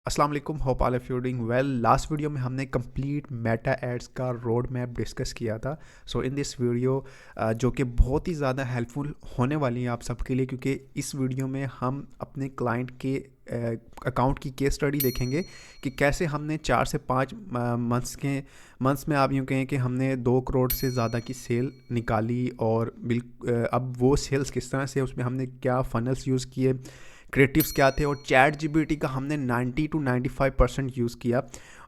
अस्सलाम वालेकुम, hope all of you doing well. Last video में हमने कंप्लीट मेटा एड्स का रोड मैप डिस्कस किया था। सो इन दिस वीडियो जो कि बहुत ही ज़्यादा हेल्पफुल होने वाली है आप सबके लिए, क्योंकि इस वीडियो में हम अपने क्लाइंट के अकाउंट की केस स्टडी देखेंगे कि कैसे हमने 4 से 5 मंथ्स में आप यूँ कहें कि हमने 2 करोड़ से ज़्यादा की सेल निकाली। और अब वो सेल्स किस तरह से, उसमें हमने क्या फनल्स यूज़ किए, क्रिएटिव्स क्या थे, और चैट जीपीटी का हमने 90 to 95% यूज़ किया।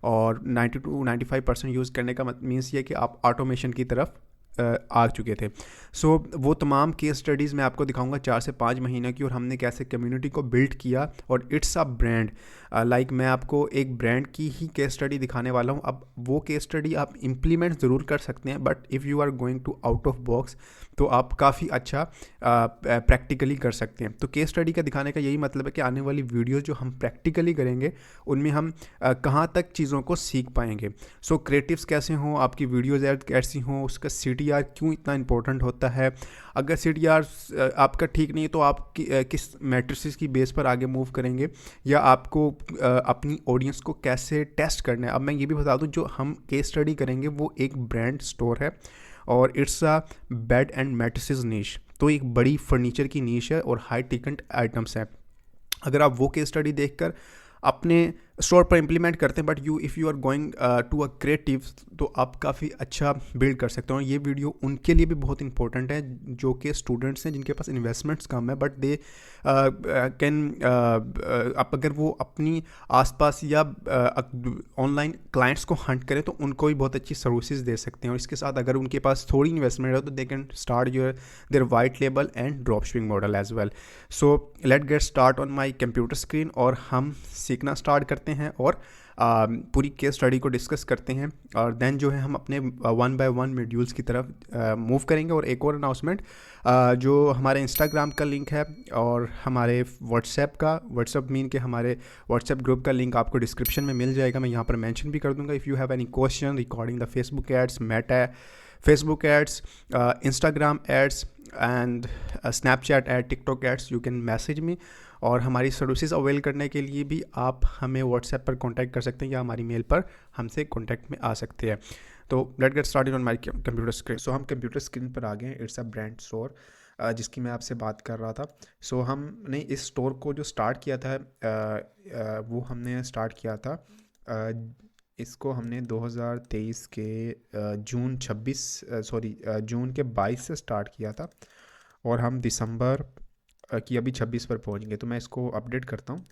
और 90 to 95% यूज़ करने का मीन्स ये कि आप ऑटोमेशन की तरफ आ चुके थे। सो वो तमाम केस स्टडीज़ मैं आपको दिखाऊंगा 4 से 5 महीने की, और हमने कैसे कम्युनिटी को बिल्ड किया। और इट्स अ ब्रांड, लाइक मैं आपको एक ब्रांड की ही केस स्टडी दिखाने वाला हूँ। अब वो केस स्टडी आप इम्प्लीमेंट ज़रूर कर सकते हैं, but if you are going to out of box तो आप काफ़ी अच्छा प्रैक्टिकली कर सकते हैं। तो केस स्टडी का दिखाने का यही मतलब है कि आने वाली वीडियोज़ जो हम प्रैक्टिकली करेंगे उनमें हम कहाँ तक चीज़ों को सीख पाएंगे। सो क्रिएटिव्स कैसे हों, आपकी वीडियोज़ कैसी हों, उसका CTR क्यों इतना इंपॉर्टेंट होता है। अगर CTR आपका ठीक नहीं है तो आप किस मैट्रिसेस की बेस पर आगे मूव करेंगे, या आपको अपनी ऑडियंस को कैसे टेस्ट करना है। अब मैं ये भी बता दूं, जो हम केस स्टडी करेंगे वो एक ब्रांड स्टोर है और it's a bed and mattresses niche. तो एक बड़ी फर्नीचर की नीश है और हाई टिकट आइटम्स हैं। अगर आप वो केस स्टडी देखकर अपने स्टोर पर इम्प्लीमेंट करते हैं, but if you are going to a creative, तो आप काफ़ी अच्छा बिल्ड कर सकते हो। और ये वीडियो उनके लिए भी बहुत इंपॉर्टेंट है जो कि स्टूडेंट्स हैं जिनके पास इन्वेस्टमेंट्स कम है, बट दे कैन अब अगर वो अपनी आसपास या ऑनलाइन क्लाइंट्स को हंट करें तो उनको भी बहुत अच्छी सर्विसेज दे सकते हैं। और इसके साथ अगर उनके पास थोड़ी इन्वेस्टमेंट है तो they can start their white label and drop shipping model as well. So let get start on my computer screen, और हम सीखना स्टार्ट करते हैं और पूरी केस स्टडी को डिस्कस करते हैं। और देन जो है हम अपने 1 by 1 मॉड्यूल्स की तरफ मूव करेंगे। और एक और अनाउंसमेंट, जो हमारे इंस्टाग्राम का लिंक है और हमारे व्हाट्सएप मीन के हमारे व्हाट्सएप ग्रुप का लिंक आपको डिस्क्रिप्शन में मिल जाएगा। मैं यहाँ पर मेंशन भी कर दूंगा। If you have any question regarding the Facebook ads, Meta Facebook ads, Instagram ads and Snapchat ad, TikTok ads, you can message me. और हमारी सर्विसेज अवेल करने के लिए भी आप हमें व्हाट्सएप पर कांटेक्ट कर सकते हैं या हमारी मेल पर हमसे कांटेक्ट में आ सकते हैं। तो let get started on my computer screen. So हम कंप्यूटर स्क्रीन पर आ गए हैं। इट्स अ ब्रांड स्टोर जिसकी मैं आपसे बात कर रहा था। सो हमने इस स्टोर को जो स्टार्ट किया था वो हमने स्टार्ट किया था, इसको हमने 2023 के जून के 22 से स्टार्ट किया था, और हम दिसंबर कि अभी 26 पर पहुंच गए। तो मैं इसको अपडेट करता हूँ।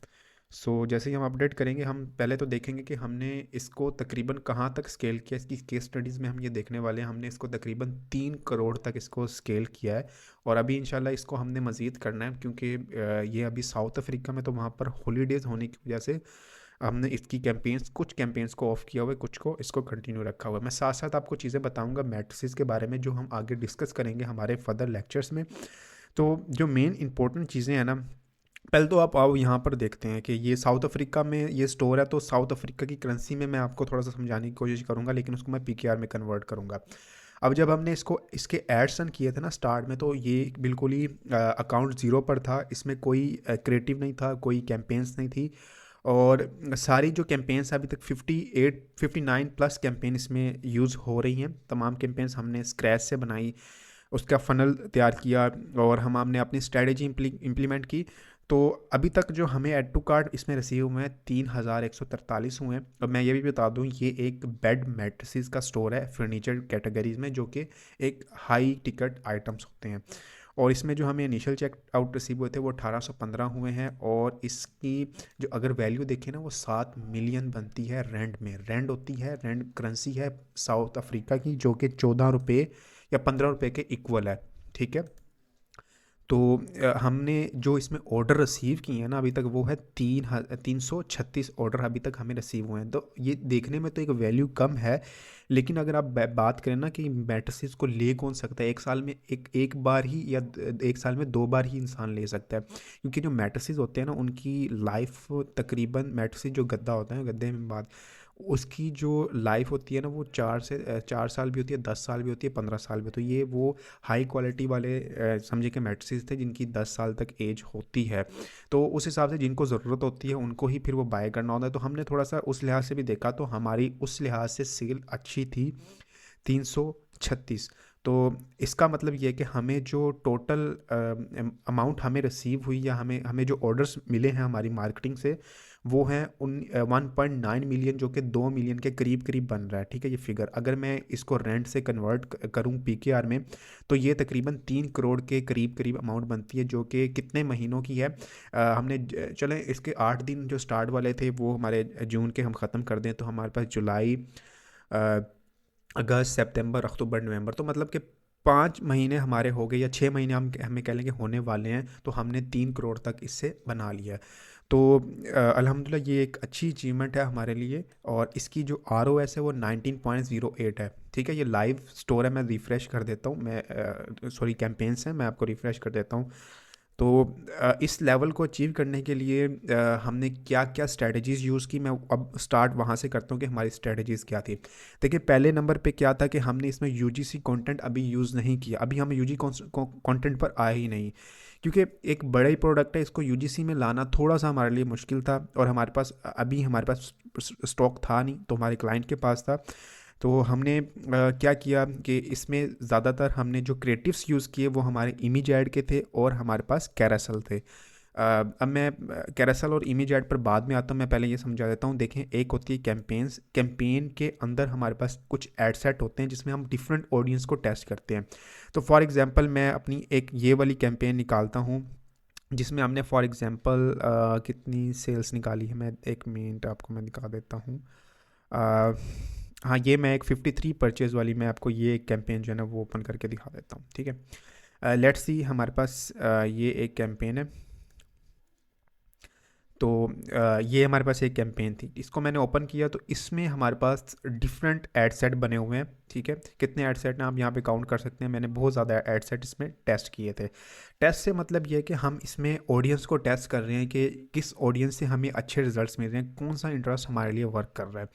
सो जैसे ही हम अपडेट करेंगे, हम पहले तो देखेंगे कि हमने इसको तकरीबन कहाँ तक स्केल किया। इसकी केस स्टडीज़ में हम ये देखने वाले हैं, हमने इसको तकरीबन 3 करोड़ तक इसको स्केल किया है। और अभी इंशाल्लाह इसको हमने मज़ीद करना है, क्योंकि ये अभी साउथ अफ्रीका में, तो वहाँ पर हॉलीडेज़ होने की वजह से हमने इसकी कुछ कैंपेन्स को ऑफ किया हुआ है, कुछ को इसको कंटिन्यू रखा हुआ है। मैं साथ साथ आपको चीज़ें बताऊँगा मैट्रिसेस के बारे में, जो हम आगे डिस्कस करेंगे हमारे फर्दर लेक्चर्स में। तो जो मेन इंपॉर्टेंट चीज़ें हैं ना, पहले तो आप आओ यहाँ पर देखते हैं कि ये साउथ अफ्रीका में ये स्टोर है। तो साउथ अफ्रीका की करेंसी में मैं आपको थोड़ा सा समझाने की कोशिश करूँगा, लेकिन उसको मैं PKR में कन्वर्ट करूँगा। अब जब हमने इसके एड्स रन किए थे ना स्टार्ट में, तो ये बिल्कुल ही अकाउंट ज़ीरो पर था। इसमें कोई क्रिएटिव नहीं था, कोई कैंपेन्स नहीं थी। और सारी जो कैंपेन्स अभी तक 59 प्लस कैंपेन इसमें यूज़ हो रही हैं। तमाम कैंपेन्स हमने स्क्रैच से बनाई, उसका फ़नल तैयार किया, और हमने अपनी स्ट्रेटजी इम्प्लीमेंट की। तो अभी तक जो हमें ऐड टू कार्ड इसमें रिसीव हुए हैं 3143 हुए हैं। और मैं ये भी बता दूं, ये एक बेड मैट्रिसेस का स्टोर है फर्नीचर कैटेगरीज में, जो कि एक हाई टिकट आइटम्स होते हैं। और इसमें जो हमें इनिशियल चेक आउट रिसीव हुए थे वो 1815 हुए हैं। और इसकी जो अगर वैल्यू देखें ना, वो 7 मिलियन बनती है रेंड में। रेंड होती है, रेंड करेंसी है साउथ अफ्रीका की, जो कि 14 रुपये या 15 रुपये के इक्वल है। ठीक है। तो हमने जो इसमें ऑर्डर रिसीव किए हैं ना अभी तक, वो है 336 ऑर्डर अभी तक हमें रिसीव हुए हैं। तो ये देखने में तो एक वैल्यू कम है, लेकिन अगर आप बात करें ना कि मैट्रिसेस को ले कौन सकता है, एक साल में एक बार ही, या एक साल में 2 बार ही इंसान ले सकता है। क्योंकि जो मैट्रिसेस होते हैं ना, उनकी लाइफ तकरीबन, मैट्रिसेस जो गद्दा होता है, गद्दे में बात, उसकी जो लाइफ होती है ना वो 4 साल भी होती है, 10 साल भी होती है, 15 साल भी। तो ये वो हाई क्वालिटी वाले समझे कि मैट्रिसेस थे जिनकी 10 साल तक एज होती है। तो उस हिसाब से जिनको ज़रूरत होती है उनको ही फिर वो बाय करना होता है। तो हमने थोड़ा सा उस लिहाज से भी देखा, तो हमारी उस लिहाज से सेल अच्छी थी, 336। तो इसका मतलब ये है कि हमें जो टोटल अमाउंट हमें रिसीव हुई या हमें हमें जो ऑर्डर्स मिले हैं हमारी मार्केटिंग से, वो हैं 1.9 मिलियन, जो कि 2 मिलियन के करीब करीब बन रहा है। ठीक है, ये फिगर अगर मैं इसको रेंट से कन्वर्ट करूँ पीकेआर में, तो ये तकरीबन 3 करोड़ के करीब करीब अमाउंट बनती है, जो कि कितने महीनों की है। हमने चलें इसके 8 दिन जो स्टार्ट वाले थे वो हमारे जून के हम ख़त्म कर दें, तो हमारे पास जुलाई, अगस्त, सितंबर, अक्टूबर, नवंबर, तो मतलब कि 5 महीने हमारे हो गए, या 6 महीने हमें कह लेंगे होने वाले हैं। तो हमने 3 करोड़ तक इससे बना लिया है। तो अल्हम्दुलिल्लाह ये एक अच्छी अचीवमेंट है हमारे लिए। और इसकी जो ROS है वो 19.08 है। ठीक है, ये लाइव स्टोर है, मैं रिफ़्रेश कर देता हूँ, मैं सॉरी कैंपेन्स हैं, मैं आपको रिफ़्रेश कर देता हूँ। तो इस लेवल को अचीव करने के लिए हमने क्या क्या स्ट्रेटजीज़ यूज़ की, मैं अब स्टार्ट वहाँ से करता हूँ कि हमारी स्ट्रेटजीज़ क्या थी। देखिए, पहले नंबर पे क्या था कि हमने इसमें यूजीसी कंटेंट अभी यूज़ नहीं किया, अभी हम यूजी कंटेंट पर आए ही नहीं, क्योंकि एक बड़ा ही प्रोडक्ट है, इसको यूजीसी में लाना थोड़ा सा हमारे लिए मुश्किल था। और हमारे पास स्टॉक था नहीं, तो हमारे क्लाइंट के पास था। तो हमने क्या किया कि इसमें ज़्यादातर हमने जो क्रिएटिव्स यूज़ किए वो हमारे इमेज ऐड के थे और हमारे पास कैरासल थे। अब मैं कैरासल और इमेज ऐड पर बाद में आता हूँ, मैं पहले ये समझा देता हूँ। देखें, एक होती है कैंपेन्स, कैंपेन के अंदर हमारे पास कुछ एड सेट होते हैं जिसमें हम डिफरेंट ऑडियंस को टेस्ट करते हैं। तो फॉर एग्जांपल मैं अपनी एक ये वाली कैंपेन निकालता हूँ जिसमें हमने फॉर एग्जांपल कितनी सेल्स निकाली है, मैं 1 मिनट आपको मैं दिखा देता हूँ। हाँ, ये मैं एक 53 परचेज़ वाली, मैं आपको ये एक कैंपेन जो है ना वो ओपन करके दिखा देता हूँ। ठीक है, लेट्स सी, हमारे पास ये एक कैंपेन है। तो ये हमारे पास एक कैंपेन थी, इसको मैंने ओपन किया तो इसमें हमारे पास डिफरेंट एड सेट बने हुए हैं। ठीक है, कितने एड सेट हैं आप यहाँ पे काउंट कर सकते हैं। मैंने बहुत ज़्यादा एड सेट इसमें टेस्ट किए थे। टेस्ट से मतलब ये है कि हम इसमें ऑडियंस को टेस्ट कर रहे हैं कि किस ऑडियंस से हमें अच्छे रिजल्ट्स मिल रहे हैं, कौन सा इंटरेस्ट हमारे लिए वर्क कर रहा है।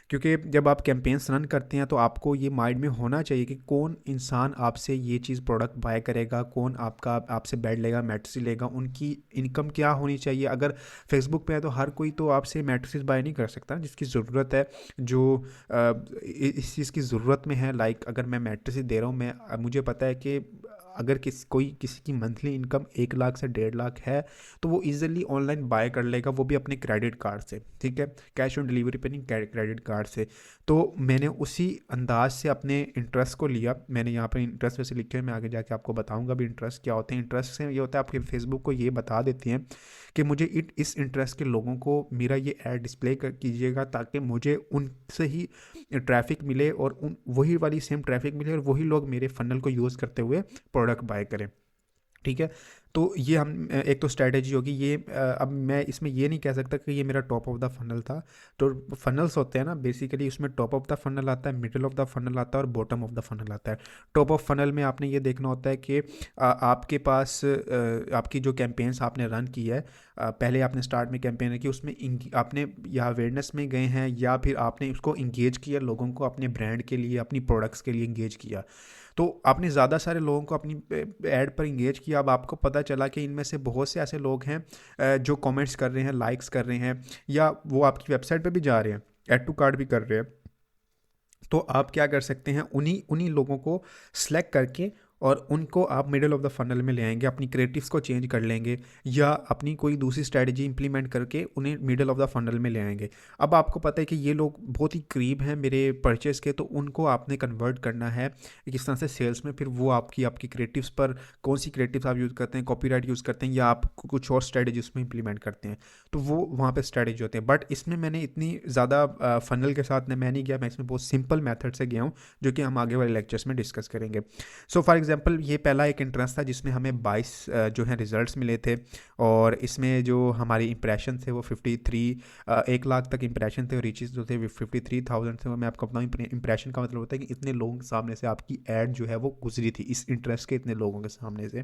क्योंकि जब आप कैंपेन्स रन करते हैं तो आपको ये माइंड में होना चाहिए कि कौन इंसान आपसे ये चीज़ प्रोडक्ट बाय करेगा, कौन आपसे बेड लेगा, मैट्रिक्स लेगा, उनकी इनकम क्या होनी चाहिए। अगर फेसबुक पे है तो हर कोई तो आपसे मैट्रिक्स बाय नहीं कर सकता, जिसकी ज़रूरत है, जो इस चीज़ की ज़रूरत में है। लाइक अगर मैं मैट्रिक्स दे रहा हूँ, मुझे पता है कि अगर किसी की मंथली इनकम 1 लाख से 1.5 लाख है तो वो इजीली ऑनलाइन बाय कर लेगा, वो भी अपने क्रेडिट कार्ड से। ठीक है, कैश ऑन डिलीवरी पे नहीं, क्रेडिट कार्ड से। तो मैंने उसी अंदाज से अपने इंटरेस्ट को लिया। मैंने यहाँ पर इंटरेस्ट वैसे लिखे हैं, मैं आगे जाके आपको बताऊँगा भी इंटरेस्ट क्या होते हैं। इंटरेस्ट से ये होता है, आपके फेसबुक को ये बता देती हैं कि मुझे इस इंटरेस्ट के लोगों को मेरा ये ऐड डिस्प्ले कीजिएगा, ताकि मुझे उनसे ही ट्रैफिक मिले और वही वाली सेम ट्रैफिक मिले और वही लोग मेरे फनल को यूज़ करते हुए प्रोडक्ट बाय करें। ठीक है, तो ये हम एक तो स्ट्रैटेजी होगी ये। अब मैं इसमें ये नहीं कह सकता कि ये मेरा टॉप ऑफ द फनल था। तो फनल्स होते हैं ना बेसिकली, उसमें टॉप ऑफ द फनल आता है, मिडिल ऑफ द फनल आता है और बॉटम ऑफ द फनल आता है। टॉप ऑफ फनल में आपने ये देखना होता है कि आपके पास आपकी जो कैंपेन्स आपने रन की है, पहले आपने स्टार्ट में कैंपेन की, उसमें आपने या अवेयरनेस में गए हैं या फिर आपने उसको इंगेज किया, लोगों को अपने ब्रांड के लिए, अपनी प्रोडक्ट्स के लिए इंगेज किया। तो आपने ज़्यादा सारे लोगों को अपनी ऐड पर इंगेज किया। अब आपको पता चला कि इनमें से बहुत से ऐसे लोग हैं जो कमेंट्स कर रहे हैं, लाइक्स कर रहे हैं, या वो आपकी वेबसाइट पे भी जा रहे हैं, ऐड टू कार्ट भी कर रहे हैं। तो आप क्या कर सकते हैं, उन्हीं उन्हीं लोगों को सेलेक्ट करके और उनको आप मिडिल ऑफ द फनल में ले आएंगे, अपनी क्रिएटिव्स को चेंज कर लेंगे या अपनी कोई दूसरी स्ट्रैटेजी इंप्लीमेंट करके उन्हें मिडिल ऑफ द फनल में ले आएंगे। अब आपको पता है कि ये लोग बहुत ही करीब हैं मेरे परचेस के, तो उनको आपने कन्वर्ट करना है किस तरह से सेल्स में। फिर वो आपकी क्रिएटिव्स पर, कौन सी क्रिएटिव्स आप यूज़ करते हैं, कॉपीराइट यूज़ करते हैं या आप कुछ और स्ट्रैटेजी उसमें इंप्लीमेंट करते हैं, तो वो वहाँ पर स्ट्रैटेजी होते हैं। बट इसमें मैंने इतनी ज़्यादा फनल के साथ मैं नहीं गया, मैं इसमें बहुत सिंपल मैथड से गया हूँ, जो कि हम आगे वाले लेक्चर्स में डिस्कस करेंगे। सो फॉर एग्जांपल, ये पहला एक इंटरेस्ट था जिसमें हमें 22 जो है रिजल्ट्स मिले थे। और इसमें जो हमारी इंप्रेशन थे वो 53, 1 लाख तक इंप्रेशन थे, और रीचेस जो थे 53,000 थे। मैं आपको बताऊँ, इंप्रेशन का मतलब होता है कि इतने लोगों के सामने से आपकी ऐड जो है वो गुजरी थी, इस इंटरेस्ट के इतने लोगों के सामने से।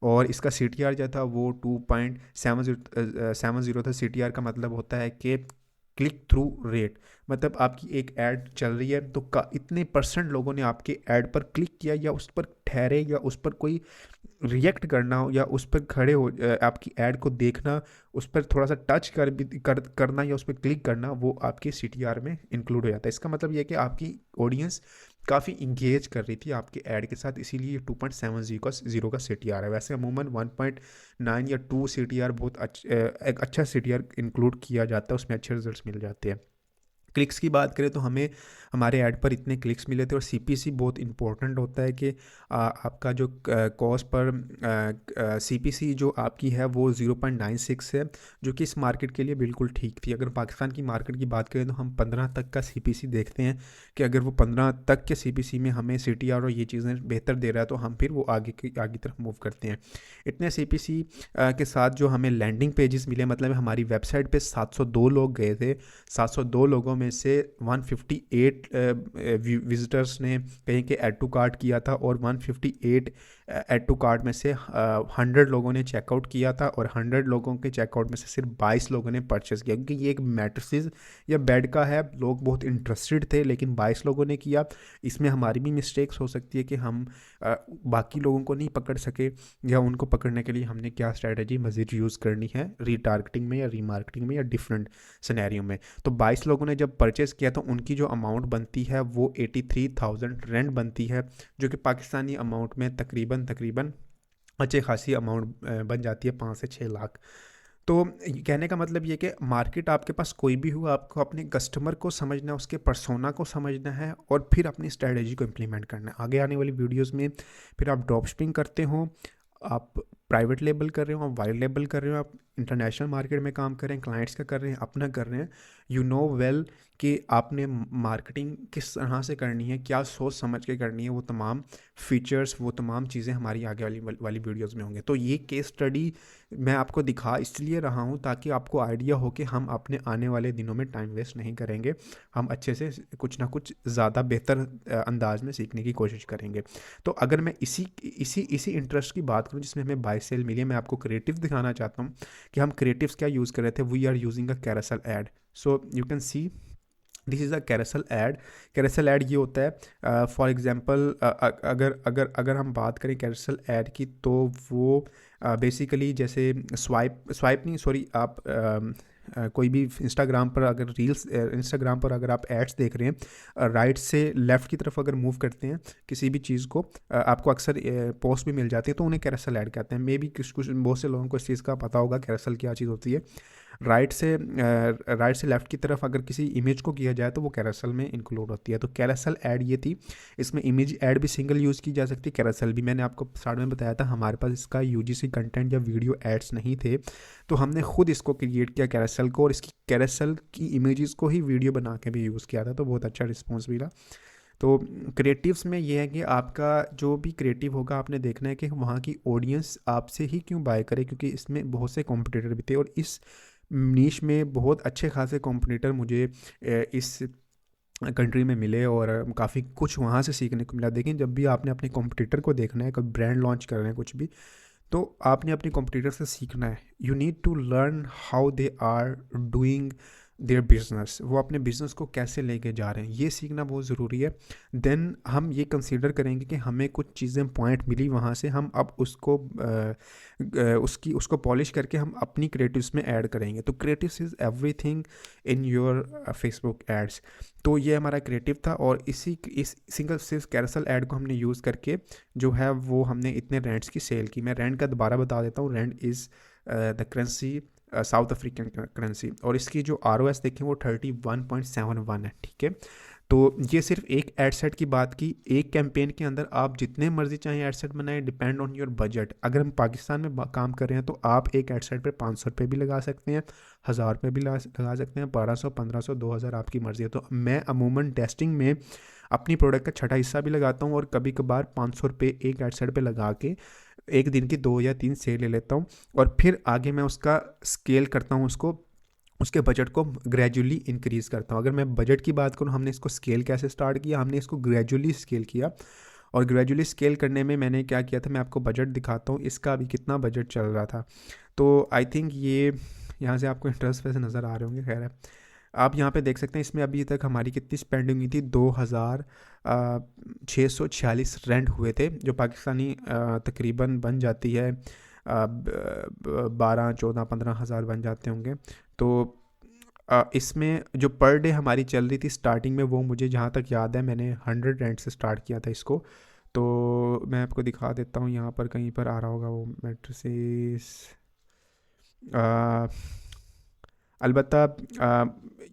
और इसका CTR जो था वो 2.70 था। CTR का मतलब होता है कि क्लिक थ्रू रेट, मतलब आपकी एक ऐड चल रही है तो इतने परसेंट लोगों ने आपके ऐड पर क्लिक किया या उस पर ठहरे या उस पर कोई रिएक्ट करना हो या उस पर खड़े हो, आपकी ऐड को देखना, उस पर थोड़ा सा टच करना या उस पर क्लिक करना, वो आपके सीटीआर में इंक्लूड हो जाता है। इसका मतलब ये है कि आपकी ऑडियंस काफ़ी इंगेज कर रही थी आपके ऐड के साथ, इसीलिए 2.70 का सीटीआर है। वैसे अमूमन 1.9 या 2 सीटीआर बहुत एक अच्छा सीटीआर इंक्लूड किया जाता है, उसमें अच्छे रिजल्ट्स मिल जाते हैं। क्लिक्स की बात करें तो हमें हमारे ऐड पर इतने क्लिक्स मिले थे, और सीपीसी बहुत इंपॉर्टेंट होता है कि आपका जो कॉस्ट पर सीपीसी जो आपकी है वो 0.96 है, जो कि इस मार्केट के लिए बिल्कुल ठीक थी। अगर पाकिस्तान की मार्केट की बात करें तो हम 15 तक का सीपीसी देखते हैं कि अगर वो 15 तक के सीपीसी में हमें सीटीआर और ये चीज़ें बेहतर दे रहा है तो हम फिर वो आगे तरफ मूव करते हैं। इतने सीपीसी के साथ जो हमें लैंडिंग पेजेस मिले, मतलब हमारी वेबसाइट पे 702 लोग गए थे, 702 लोगों में से 158 विजिटर्स ने कहीं के ऐड टू कार्ट किया था, और 158 ऐड टू कार्ट में से 100 लोगों ने चेकआउट किया था, और 100 लोगों के चेकआउट में से सिर्फ 22 लोगों ने परचेस किया, क्योंकि ये एक मैट्रिसेस या बेड का है। लोग बहुत इंटरेस्टेड थे लेकिन 22 लोगों ने किया। इसमें हमारी भी मिस्टेक्स हो सकती है कि हम बाकी लोगों को नहीं पकड़ सके, या उनको पकड़ने के लिए हमने क्या स्ट्रैटेजी मज़ीद यूज़ करनी है रीटारगेटिंग में या रीमार्केटिंग में या डिफरेंट सिनेरियो में। तो 22 लोगों ने जब परचेज़ किया तो उनकी जो अमाउंट बनती है वो 83,000 रेंट बनती है, जो कि पाकिस्तानी अमाउंट में तकरीबन अच्छी खासी अमाउंट बन जाती है, 5 से 6 लाख। तो कहने का मतलब ये कि मार्केट आपके पास कोई भी हो, आपको अपने कस्टमर को समझना है, उसके पर्सोना को समझना है, और फिर अपनी स्ट्रेटजी को इम्प्लीमेंट करना है। आगे आने वाली वीडियोस में फिर आप ड्रॉप शिपिंग करते हो, आप प्राइवेट लेबल कर रहे हो, आप वाइड लेबल कर रहे हो, आप इंटरनेशनल मार्केट में काम कर रहे हैं, क्लाइंट्स का कर रहे हैं, अपना कर रहे हैं, यू नो वेल कि आपने मार्केटिंग किस तरह से करनी है, क्या सोच समझ के करनी है, वो तमाम फीचर्स, वो तमाम चीज़ें हमारी आगे वाली वीडियोस में होंगे। तो ये केस स्टडी मैं आपको दिखा इसलिए रहा हूँ ताकि आपको आइडिया हो कि हम अपने आने वाले दिनों में टाइम वेस्ट नहीं करेंगे, हम अच्छे से कुछ ना कुछ ज़्यादा बेहतर अंदाज में सीखने की कोशिश करेंगे। तो अगर मैं इसी इंटरेस्ट की बात करूँ जिसमें हमें बाय सेल मिली है, मैं आपको क्रिएटिव दिखाना चाहता हूँ कि हम क्रिएटिव्स क्या यूज़ कर रहे थे। We are using a carousel ad, so you can see this is a carousel ad. Carousel ad ये होता है, फॉर एग्जांपल अगर अगर अगर हम बात करें कैरोसेल ऐड की, तो वो बेसिकली जैसे स्वाइप नहीं, सॉरी, आप कोई भी इंस्टाग्राम पर अगर इंस्टाग्राम पर अगर आप एड्स देख रहे हैं, राइट से लेफ़्ट की तरफ अगर मूव करते हैं किसी भी चीज़ को, आपको अक्सर पोस्ट भी मिल जाती है, तो उन्हें कैरोसेल ऐड कहते हैं। मे बी कुछ बहुत से लोगों को इस चीज़ का पता होगा कैरोसेल क्या चीज़ होती है। राइट से लेफ़्ट की तरफ अगर किसी इमेज को किया जाए तो वो कैरोसेल में इंक्लूड होती है। तो कैरोसेल ऐड ये थी, इसमें इमेज ऐड भी सिंगल यूज़ की जा सकती है, कैरोसेल भी। मैंने आपको स्टार्ट में बताया था हमारे पास इसका यूजीसी कंटेंट या वीडियो एड्स नहीं थे, तो हमने खुद इसको क्रिएट किया कैरोसेल को, और इसकी कैरोसेल की इमेजेस को ही वीडियो बना के भी यूज़ किया था, तो बहुत अच्छा रिस्पॉन्स मिला। तो क्रिएटिव्स में ये है कि आपका जो भी क्रिएटिव होगा, आपने देखना है कि वहाँ की ऑडियंस आपसे ही क्यों बाय करे, क्योंकि इसमें बहुत से कॉम्पिटिटर भी थे, और इस नीश में बहुत अच्छे खासे कॉम्पिटिटर मुझे इस कंट्री में मिले, और काफ़ी कुछ वहाँ से सीखने को मिला। लेकिन जब भी आपने अपने कॉम्पिटिटर को देखना है, कोई ब्रांड लॉन्च कर रहे हैं कुछ भी, तो आपने अपने कॉम्पिटिटर से सीखना है। You need to learn how they are doing their business, वो अपने बिजनेस को कैसे लेके जा रहे हैं, ये सीखना बहुत ज़रूरी है। देन हम ये कंसीडर करेंगे कि हमें कुछ चीज़ें पॉइंट मिली वहाँ से, हम अब उसको पॉलिश करके हम अपनी क्रिएटिव्स में ऐड करेंगे। तो creatives is everything in your Facebook ads. तो ये हमारा क्रिएटिव था, और इस सिंगल सिर्फ कैरोसेल ऐड को हमने यूज़ करके जो है वो हमने इतने रेंट्स की सेल की। मैं रेंट का दोबारा बता देता हूँ। Rent is the currency, south African currency, और इसकी जो ROS देखें वो 31.71 है, ठीक है। तो ये सिर्फ एक एड सेट की बात की। एक कैंपेन के अंदर आप जितने मर्जी चाहें एड सेट बनाएं, डिपेंड ऑन योर बजट। अगर हम पाकिस्तान में काम कर रहे हैं तो आप एक एड सेट पर 500 रुपये भी लगा सकते हैं, 1000 रुपये भी लगा सकते हैं, 1200, 1500, 2000, आपकी मर्ज़ी है। तो मैं अमूमन टेस्टिंग में अपनी प्रोडक्ट का छठा हिस्सा भी लगाता हूँ, और कभी कभार 500 रुपये एक एड सेट पर लगा के एक दिन की 2 या 3 सेल ले लेता हूँ, और फिर आगे मैं उसका स्केल करता हूँ, उसके बजट को ग्रेजुअली इंक्रीज़ करता हूँ। अगर मैं बजट की बात करूँ, हमने इसको स्केल कैसे स्टार्ट किया, हमने इसको ग्रेजुअली स्केल किया, और ग्रेजुअली स्केल करने में मैंने क्या किया था, मैं आपको बजट दिखाता हूँ, इसका अभी कितना बजट चल रहा था। तो आई थिंक ये यहाँ से आपको इंटरेस्ट वैसे नज़र आ रहे होंगे, खैर है। आप यहाँ पे देख सकते हैं इसमें अभी तक हमारी कितनी स्पेंडिंग हुई थी, 2646 रेंट हुए थे, जो पाकिस्तानी तकरीबन बन जाती है 12 14 15 हज़ार बन जाते होंगे। तो इसमें जो पर डे हमारी चल रही थी स्टार्टिंग में, वो मुझे जहाँ तक याद है मैंने 100 रेंट से स्टार्ट किया था इसको। तो मैं आपको दिखा देता हूँ, यहाँ पर कहीं पर आ रहा होगा वो मैट्रिसेस। अलबत्ता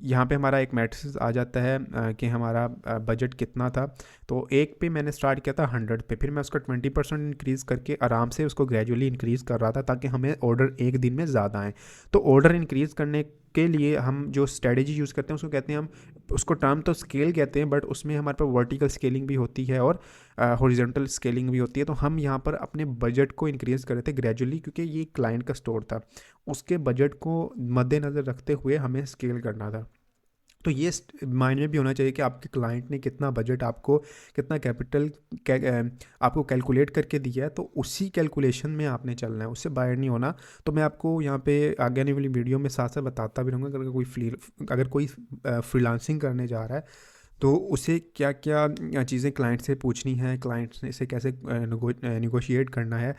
यहाँ पे हमारा एक मैट्रिक्स आ जाता है कि हमारा बजट कितना था। तो एक पे मैंने स्टार्ट किया था 100 पे, फिर मैं उसका 20% इंक्रीज़ करके आराम से उसको ग्रेजुअली इंक्रीज़ कर रहा था ताकि हमें ऑर्डर एक दिन में ज़्यादा आए। तो ऑर्डर इंक्रीज़ करने के लिए हम जो स्ट्रेटजी यूज़ करते हैं उसको कहते हैं, हम उसको टर्म तो स्केल कहते हैं, बट उसमें हमारे पास वर्टिकल स्केलिंग भी होती है और हॉरिजॉन्टल स्केलिंग भी होती है। तो हम यहाँ पर अपने बजट को इंक्रीज़ कर रहे थे ग्रेजुअली, क्योंकि ये क्लाइंट का स्टोर था, उसके बजट को मद्देनज़र रखते हुए हमें स्केल करना था। तो ये मायने भी होना चाहिए कि आपके क्लाइंट ने कितना बजट आपको, कितना कैपिटल आपको कैलकुलेट करके दिया है, तो उसी कैलकुलेशन में आपने चलना है, उससे बाहर नहीं होना। तो मैं आपको यहाँ पे आगे आने वाली वीडियो में साथ साथ बताता भी रहूँगा, अगर कोई फ्रीलांसिंग करने जा रहा है तो उसे क्या क्या चीज़ें क्लाइंट से पूछनी है, क्लाइंट से कैसे निगोशिएट करना है।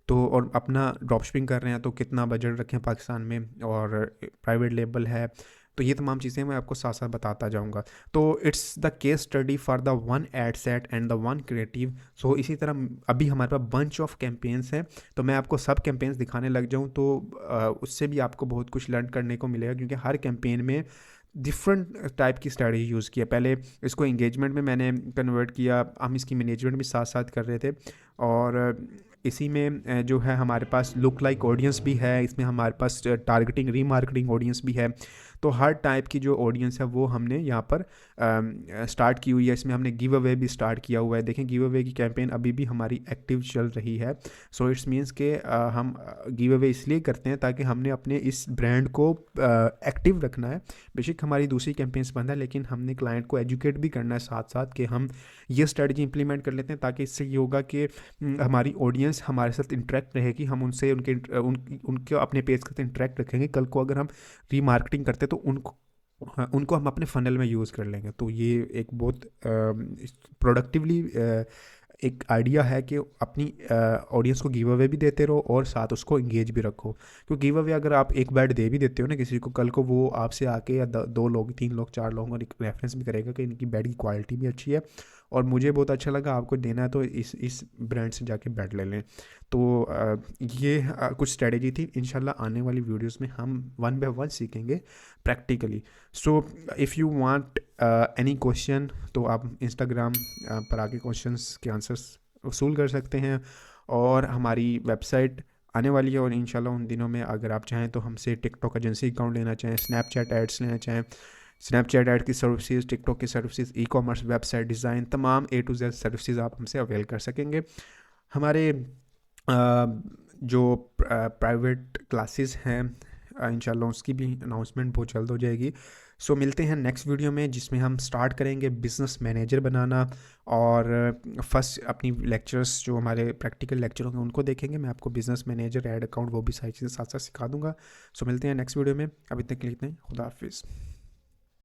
तो और अपना ड्रॉप शिपिंग कर रहे हैं तो कितना बजट रखें पाकिस्तान में, और प्राइवेट लेबल है, तो ये तमाम चीज़ें मैं आपको साथ साथ बताता जाऊंगा। तो it's the case study for the one ad set and the one creative. So इसी तरह अभी हमारे पास बंच ऑफ कैंपेन्स हैं, तो मैं आपको सब कैंपेन्स दिखाने लग जाऊं तो उससे भी आपको बहुत कुछ लर्न करने को मिलेगा, क्योंकि हर कैंपेन में डिफरेंट टाइप की स्ट्रैटेजी यूज़ किया। पहले इसको इंगेजमेंट में मैंने कन्वर्ट किया, हम इसकी मैनेजमेंट भी साथ साथ कर रहे थे, और इसी में जो है हमारे पास लुक लाइक ऑडियंस भी है, इसमें हमारे पास टारगेटिंग रीमार्केटिंग ऑडियंस भी है। तो हर टाइप की जो ऑडियंस है वो हमने यहाँ पर स्टार्ट की हुई है। इसमें हमने गिव अवे भी स्टार्ट किया हुआ है, देखें गिव अवे की कैंपेन अभी भी हमारी एक्टिव चल रही है। सो इट्स मीन्स के हम गिव अवे इसलिए करते हैं ताकि हमने अपने इस ब्रांड को एक्टिव रखना है। बेशक हमारी दूसरी कैंपेन्स बंद है, लेकिन हमने क्लाइंट को एजुकेट भी करना है साथ साथ कि हम ये स्ट्रेटजी इंप्लीमेंट कर लेते हैं, ताकि इससे ये होगा कि हमारी ऑडियंस हमारे साथ इंटरेक्ट रहेगी, हम उनसे उनके अपने पेज के साथ इंटरेक्ट रखेंगे। कल को अगर हम रीमार्केटिंग करते तो उनको हम अपने फनल में यूज़ कर लेंगे। तो ये एक बहुत प्रोडक्टिवली एक आइडिया है कि अपनी ऑडियंस को गिव अवे भी देते रहो और साथ उसको इंगेज भी रखो। क्योंकि गिव अवे अगर आप एक बैट दे भी देते हो ना किसी को, कल को वो आपसे आके या 2 लोग 3 लोग 4 लोगों को रेफरेंस भी करेगा कि इनकी बैट की क्वालिटी भी अच्छी है और मुझे बहुत अच्छा लगा, आपको देना है तो इस ब्रांड से जाके बैट ले लें। तो ये कुछ स्ट्रेटजी थी। इंशाल्लाह आने वाली वीडियोस में हम 1 बाय 1 सीखेंगे practically. So if you want any question तो आप इंस्टाग्राम पर आके क्वेश्चंस के आंसर्स वसूल कर सकते हैं, और हमारी वेबसाइट आने वाली है। और इंशाल्लाह उन दिनों में अगर आप चाहें तो हमसे टिकटॉक एजेंसी अकाउंट लेना चाहें, स्नैपचैट एड्स लेना चाहें, स्नैपचैट ऐड की सर्विसेज, टिकटॉक की services, e commerce, website design, तमाम A to Z सर्विसेज आप हमसे अवेल कर सकेंगे। हमारे जो प्राइवेट क्लासेस हैं इंशाल्लाह उसकी भी अनाउंसमेंट बहुत जल्द हो जाएगी। सो मिलते हैं नेक्स्ट वीडियो में, जिसमें हम स्टार्ट करेंगे बिज़नेस मैनेजर बनाना, और फर्स्ट अपनी लेक्चर्स जो हमारे प्रैक्टिकल लेक्चर होंगे उनको देखेंगे। मैं आपको बिज़नेस मैनेजर, ऐड अकाउंट, वो भी सारी चीज़ें साथ साथ सिखा दूंगा। सो मिलते हैं नेक्स्ट वीडियो में, अभी तक के लिए इतना ही। खुदा हाफिज़।